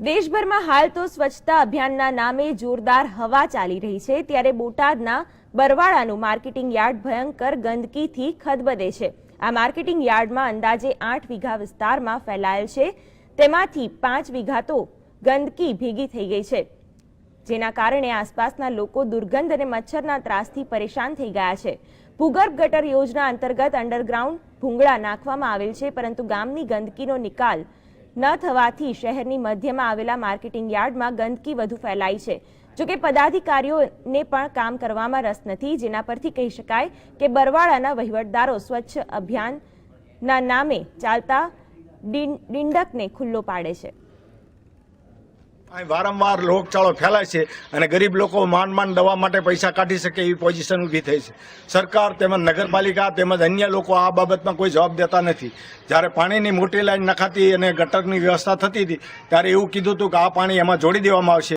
દેશભરમાં હાલ તો સ્વચ્છતા અભિયાનના નામે જોરદાર હવા ચાલી રહી છે, ત્યારે બોટાદના બરવાળાનું માર્કેટિંગ યાર્ડ ભયંકર ગંદકીથી ખદબદે છે। આ માર્કેટિંગ યાર્ડમાં અંદાજે 8 વીઘા વિસ્તારમાં ફેલાયેલ છે, તેમાંથી 5 વીઘા તો ગંદકી ભેગી થઈ ગઈ છે, જેના કારણે આસપાસના લોકો દુર્ગંધ અને મચ્છરના ત્રાસથી પરેશાન થઈ ગયા છે। ભૂગર્ભ ગટર યોજના અંતર્ગત અંડરગ્રાઉન્ડ ભૂંગળા નાખવામાં આવેલ છે, પરંતુ ગામની ગંદકીનો નિકાલ ન થવાથી શહેરની મધ્યમાં આવેલા માર્કેટિંગ યાર્ડમાં ગંદકી વધુ ફેલાઈ છે। જોકે પદાધિકારીઓને પણ કામ કરવામાં રસ નથી, જેના પરથી કહી શકાય કે બરવાળાના વહીવટદારો સ્વચ્છ અભિયાનના નામે ચાલતા ડિંડકને ખુલ્લો પાડે છે। વારંવાર રોગચાળો ફેલાય છે અને ગરીબ લોકો માંડ દવા માટે પૈસા કાઢી શકે એવી પોઝિશન ઊભી થઈ છે। સરકાર તેમજ નગરપાલિકા તેમજ અન્ય લોકો આ બાબતમાં કોઈ જવાબ દેતા નથી। જ્યારે પાણીની મોટી લાઈન નખાતી અને ગટરની વ્યવસ્થા થતી હતી ત્યારે એવું કીધું હતું કે આ પાણી એમાં જોડી દેવામાં આવશે।